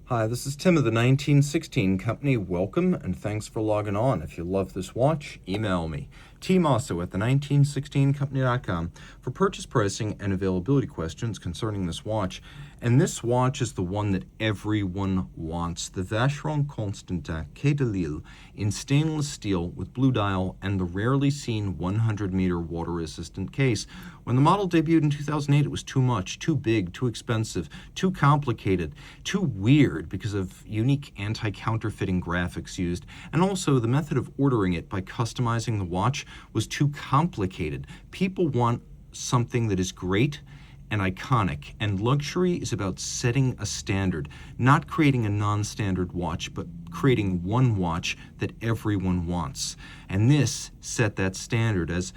Hi, this is Tim of the 1916 Company. Welcome and thanks for logging on. If you love this watch, email me, Team Mosso at the1916company.com for purchase pricing and availability questions concerning this watch. And this watch is the one that everyone wants, the Vacheron Constantin Quai in stainless steel with blue dial and the rarely seen 100-meter water-resistant case. When the model debuted in 2008, it was too much, too big, too expensive, too complicated, too weird because of unique anti-counterfeiting graphics used, and also the method of ordering it by customizing the watch was too complicated. People want something that is great and iconic, and luxury is about setting a standard, not creating a non-standard watch, but creating one watch that everyone wants. And this set that standard, as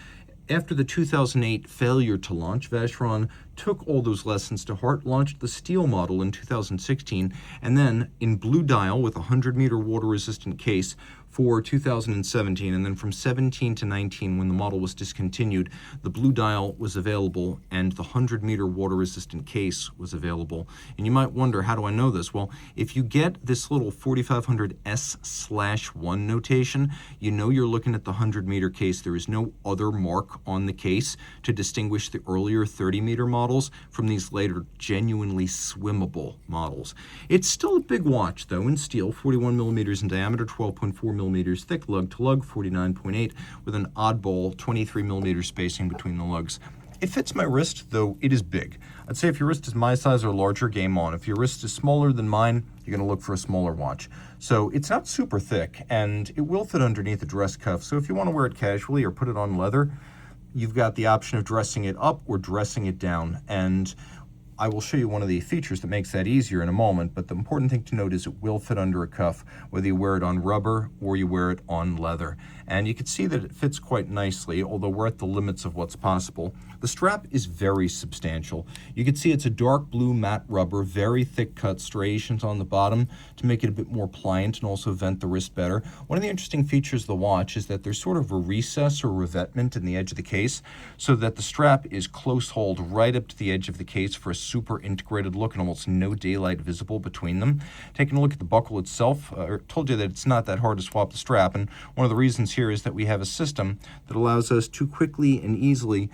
after the 2008 failure to launch, Vacheron took all those lessons to heart, launched the steel model in 2016, and then in blue dial with a 100-meter water-resistant case for 2017, and then from 17 to 19, when the model was discontinued, the blue dial was available and the 100-meter water-resistant case was available. And you might wonder, how do I know this? Well, if you get this little 4500S/1 notation, you know you're looking at the 100-meter case. There is no other mark on the case to distinguish the earlier 30-meter models from these later genuinely swimmable models. It's still a big watch, though, in steel, 41 millimeters in diameter, 12.4 millimeters thick, lug-to-lug, 49.8, with an oddball 23 millimeter spacing between the lugs. It fits my wrist, though it is big. I'd say if your wrist is my size or larger, game on. If your wrist is smaller than mine, you're going to look for a smaller watch. So it's not super thick, and it will fit underneath a dress cuff. So if you want to wear it casually or put it on leather, you've got the option of dressing it up or dressing it down. And I will show you one of the features that makes that easier in a moment, but the important thing to note is it will fit under a cuff, whether you wear it on rubber or you wear it on leather. And you can see that it fits quite nicely, although we're at the limits of what's possible. The strap is very substantial. You can see it's a dark blue matte rubber, very thick cut striations on the bottom to make it a bit more pliant and also vent the wrist better. One of the interesting features of the watch is that there's sort of a recess or revetment in the edge of the case so that the strap is close hauled right up to the edge of the case for a super integrated look and almost no daylight visible between them. Taking a look at the buckle itself, I told you that it's not that hard to swap the strap, and one of the reasons here is that we have a system that allows us to quickly and easily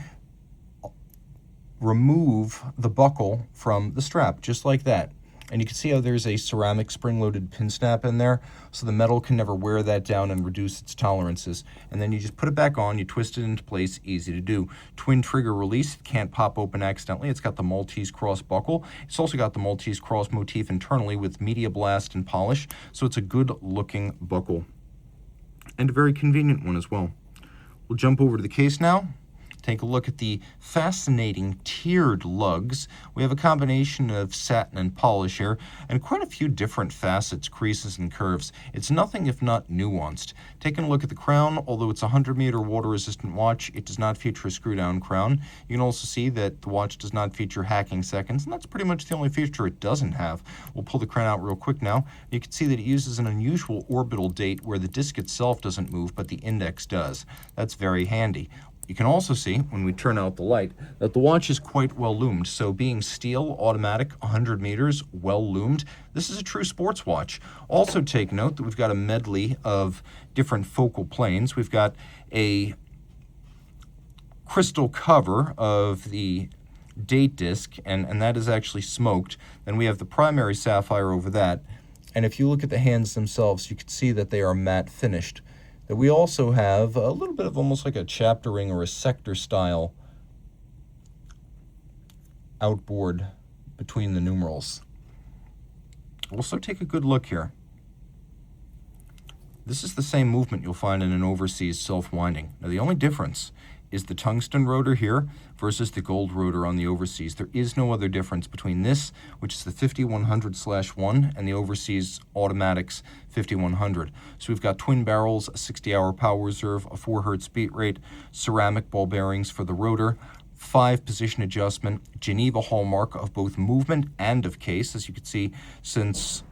remove the buckle from the strap, just like that. And you can see how there's a ceramic spring-loaded pin snap in there, so the metal can never wear that down and reduce its tolerances. And then you just put it back on, you twist it into place, easy to do. Twin trigger release, it can't pop open accidentally. It's got the Maltese cross buckle. It's also got the Maltese cross motif internally with media blast and polish, so it's a good-looking buckle. And a very convenient one as well. We'll jump over to the case now. Take a look at the fascinating tiered lugs. We have a combination of satin and polish here, and quite a few different facets, creases, and curves. It's nothing if not nuanced. Taking a look at the crown, although it's a 100-meter water-resistant watch, it does not feature a screw-down crown. You can also see that the watch does not feature hacking seconds, and that's pretty much the only feature it doesn't have. We'll pull the crown out real quick now. You can see that it uses an unusual orbital date where the disc itself doesn't move, but the index does. That's very handy. You can also see, when we turn out the light, that the watch is quite well loomed. So being steel, automatic, 100 meters, well loomed, this is a true sports watch. Also take note that we've got a medley of different focal planes. We've got a crystal cover of the date disc, and that is actually smoked. Then we have the primary sapphire over that. And if you look at the hands themselves, you can see that they are matte finished. That we also have a little bit of almost like a chapter ring or a sector style outboard between the numerals. Also take a good look here. This is the same movement you'll find in an overseas self-winding. Now the only difference is the tungsten rotor here versus the gold rotor on the overseas. There is no other difference between this, which is the 5100/1, and the overseas automatics 5100. So we've got twin barrels, a 60-hour power reserve, a 4 hertz beat rate, ceramic ball bearings for the rotor, 5 position adjustment, Geneva hallmark of both movement and of case, as you can see, since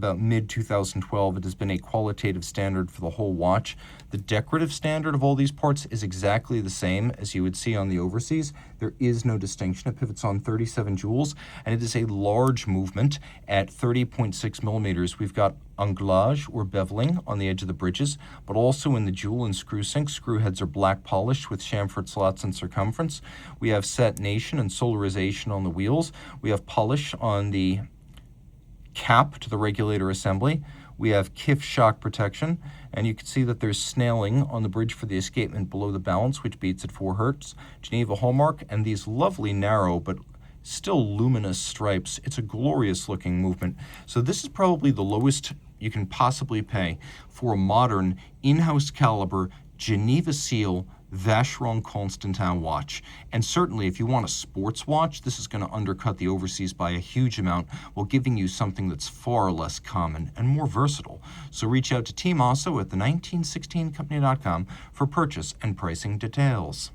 about mid-2012, it has been a qualitative standard for the whole watch. The decorative standard of all these parts is exactly the same as you would see on the overseas. There is no distinction. It pivots on 37 jewels, and it is a large movement at 30.6 millimeters. We've got anglage or beveling on the edge of the bridges, but also in the jewel and screw sinks. Screw heads are black polished with chamfered slots and circumference. We have satination and solarization on the wheels. We have polish on the cap to the regulator assembly. We have KIF shock protection, and you can see that there's snailing on the bridge for the escapement below the balance, which beats at 4 Hertz. Geneva hallmark, and these lovely narrow but still luminous stripes. It's a glorious looking movement. So this is probably the lowest you can possibly pay for a modern in-house caliber Geneva seal Vacheron Constantin watch. And certainly if you want a sports watch, this is going to undercut the overseas by a huge amount while giving you something that's far less common and more versatile. So reach out to Team Mosso at the 1916company.com for purchase and pricing details.